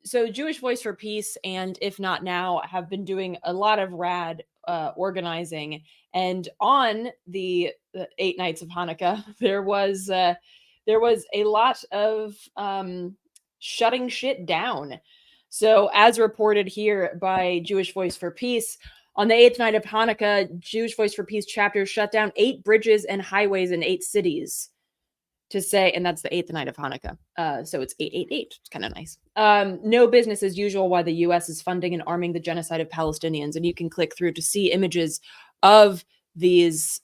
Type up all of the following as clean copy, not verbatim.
So Jewish Voice for Peace and If Not Now have been doing a lot of rad organizing. And on the 8 nights of Hanukkah, there was a lot of shutting shit down. So, as reported here by Jewish Voice for Peace, on the 8th night of Hanukkah, Jewish Voice for Peace chapter shut down 8 bridges and highways in 8 cities to say, and that's the 8th night of Hanukkah. So it's 888. It's kind of nice. No business as usual why the U.S. is funding and arming the genocide of Palestinians. And you can click through to see images of these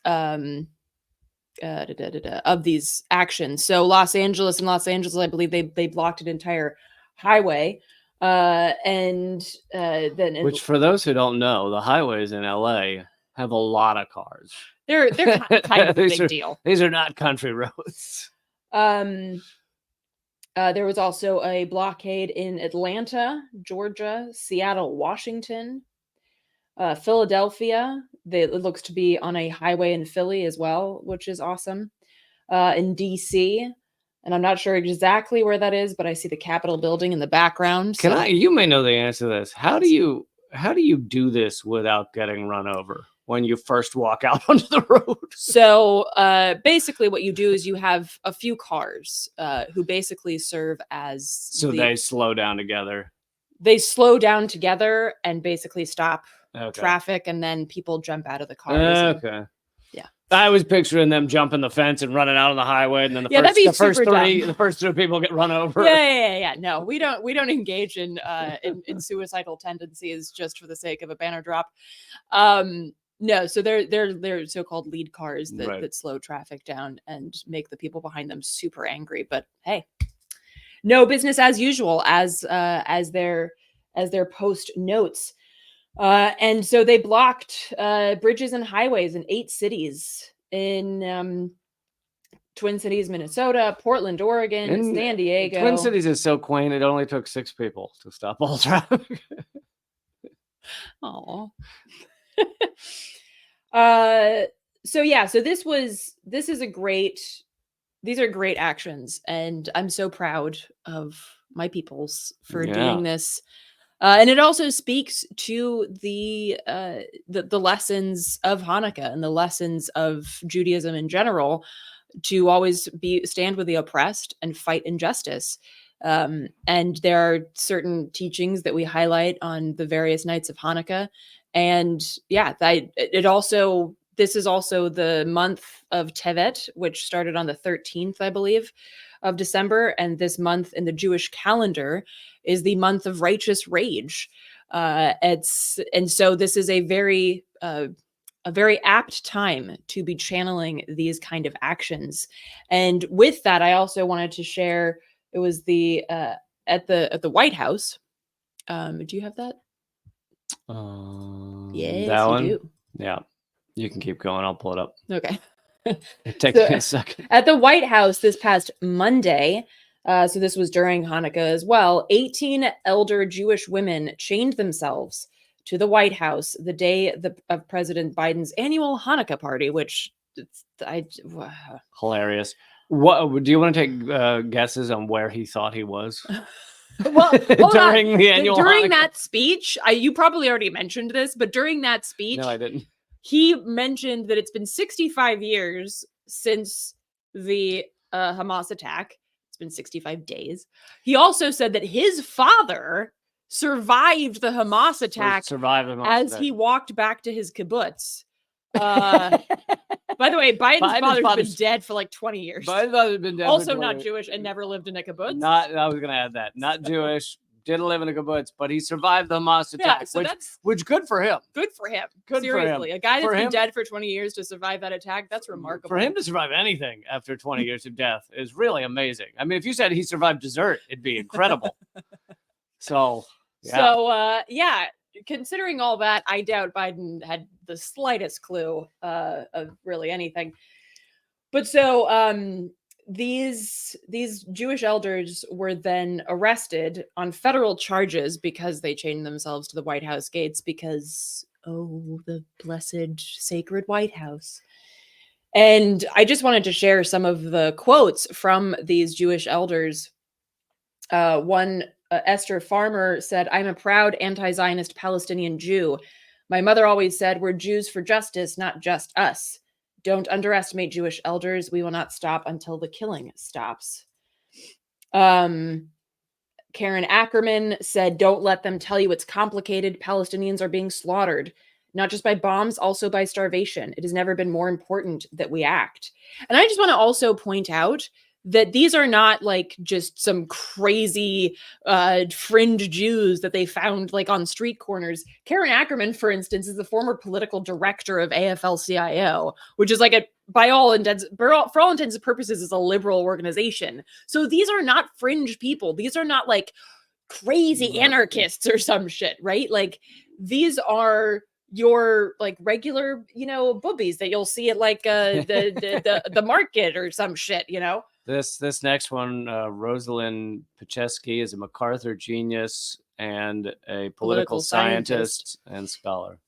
actions. So Los Angeles, I believe they blocked an entire highway. Then which, for those who don't know, the highways in LA have a lot of cars. They're kind of a big deal. These are not country roads. There was also a blockade in Atlanta, Georgia, Seattle, Washington, Philadelphia. It looks to be on a highway in Philly as well, which is awesome. In DC, and I'm not sure exactly where that is, but I see the Capitol building in the background. You may know the answer to this. How do you do this without getting run over when you first walk out onto the road? So basically what you do is you have a few cars who basically serve as... they slow down together. They slow down together and basically stop traffic, and then people jump out of the cars. Okay. Yeah. I was picturing them jumping the fence and running out on the highway, and then the first three people get run over. Yeah. No, we don't engage in suicidal tendencies just for the sake of a banner drop. No, so they're so-called lead cars that slow traffic down and make the people behind them super angry. But hey, no business as usual, as their post notes. And so they blocked bridges and highways in 8 cities in Twin Cities, Minnesota, Portland, Oregon, and San Diego. Twin Cities is so quaint. It only took 6 people to stop all traffic. Oh. So these are great actions, and I'm so proud of my peoples for doing this. And it also speaks to the lessons of Hanukkah and the lessons of Judaism in general, to always stand with the oppressed and fight injustice. And there are certain teachings that we highlight on the various nights of Hanukkah. And this is also the month of Tevet, which started on the 13th, I believe, of December. And this month in the Jewish calendar is the month of righteous rage. And so this is a very apt time to be channeling these kind of actions. And with that, I also wanted to share, it was at the White House. Do you have that? Yes, that one? you do. Yeah, you can keep going. I'll pull it up. Okay. It takes me a second. At the White House this past Monday, so this was during Hanukkah as well, 18 elder Jewish women chained themselves to the White House the day of President Biden's annual Hanukkah party, which hilarious. What do you want to take guesses on where he thought he was? Well, during the annual during Hanukkah? That speech, you probably already mentioned this, but during that speech, no, I didn't. He mentioned that it's been 65 years since the Hamas attack. It's been 65 days. He also said that his father survived the Hamas attack as he walked back to his kibbutz. By the way, Biden's father's been dead for like 20 years. Biden's father's been dead. Also not Jewish and never lived in a kibbutz. I was going to add that. Not Jewish, didn't live in a kibbutz, but he survived the Hamas attack, which good for him. Good for him. Good Seriously, for him. A guy that's been dead for 20 years to survive that attack, that's remarkable. For him to survive anything after 20 years of death is really amazing. I mean, if you said he survived dessert, it'd be incredible. So, yeah. Considering all that, I doubt Biden had the slightest clue of really anything. But so these Jewish elders were then arrested on federal charges because they chained themselves to the White House gates because, the blessed sacred White House. And I just wanted to share some of the quotes from these Jewish elders. One Esther Farmer said, "I'm a proud anti-Zionist Palestinian Jew. My mother always said, we're Jews for justice, not just us. Don't underestimate Jewish elders. We will not stop until the killing stops." Karen Ackerman said, "Don't let them tell you it's complicated. Palestinians are being slaughtered, not just by bombs, also by starvation. It has never been more important that we act." And I just want to also point out that these are not like just some crazy fringe Jews that they found like on street corners. Karen Ackerman, for instance, is the former political director of AFL-CIO, which is like for all intents and purposes, is a liberal organization. So these are not fringe people. These are not like crazy anarchists or some shit, right? Like these are your like regular, boobies that you'll see at like the market or some shit, This next one, Rosalind Paczewski, is a MacArthur genius and a political scientist and scholar.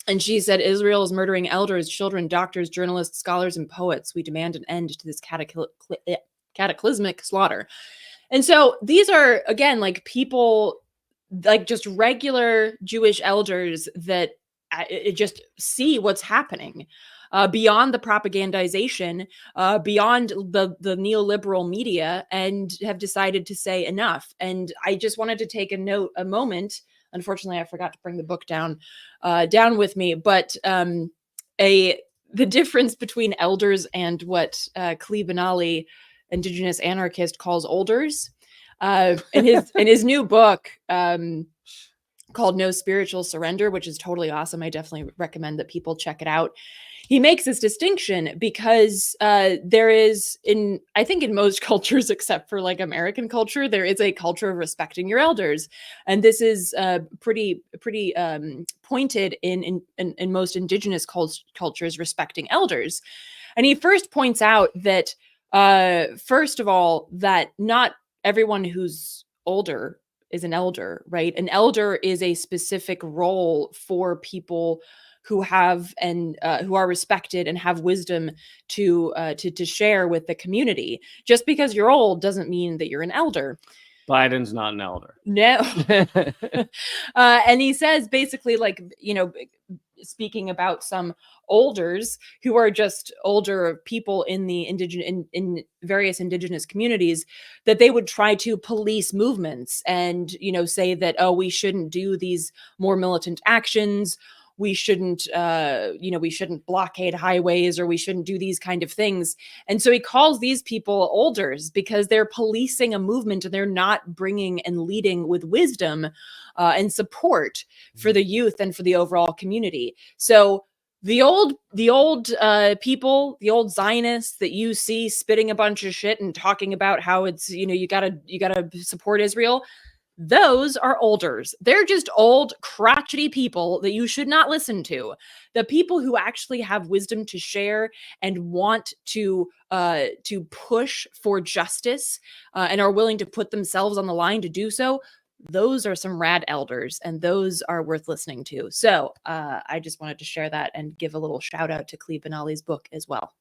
And she said, "Israel is murdering elders, children, doctors, journalists, scholars, and poets. We demand an end to this cataclysmic slaughter." And so these are, again, like people, like just regular Jewish elders that just see what's happening. Beyond the propagandization, beyond the neoliberal media, and have decided to say enough. And I just wanted to take a moment. Unfortunately, I forgot to bring the book down with me. But the difference between elders and what Klee Benali, indigenous anarchist, calls olders, in his new book called No Spiritual Surrender, which is totally awesome. I definitely recommend that people check it out. He makes this distinction because there is, I think in most cultures except for like American culture, there is a culture of respecting your elders, and this is pretty pointed in most indigenous cultures, respecting elders. And he first points out that first of all, that not everyone who's older is an elder, right? An elder is a specific role for people who have and who are respected and have wisdom to share with the community. Just because you're old doesn't mean that you're an elder. Biden's not an elder. No. And he says basically, like, speaking about some olders who are just older people in the in various indigenous communities, that they would try to police movements and, say that, oh, we shouldn't do these more militant actions. We shouldn't, we shouldn't blockade highways, or we shouldn't do these kind of things. And so he calls these people olders because they're policing a movement and they're not bringing and leading with wisdom and support for the youth and for the overall community. So the old people, the old Zionists that you see spitting a bunch of shit and talking about how it's, you gotta support Israel, those are olders. They're just old, crotchety people that you should not listen to. The people who actually have wisdom to share and want to push for justice and are willing to put themselves on the line to do so, those are some rad elders, and those are worth listening to. So I just wanted to share that and give a little shout out to Klee Benali's book as well.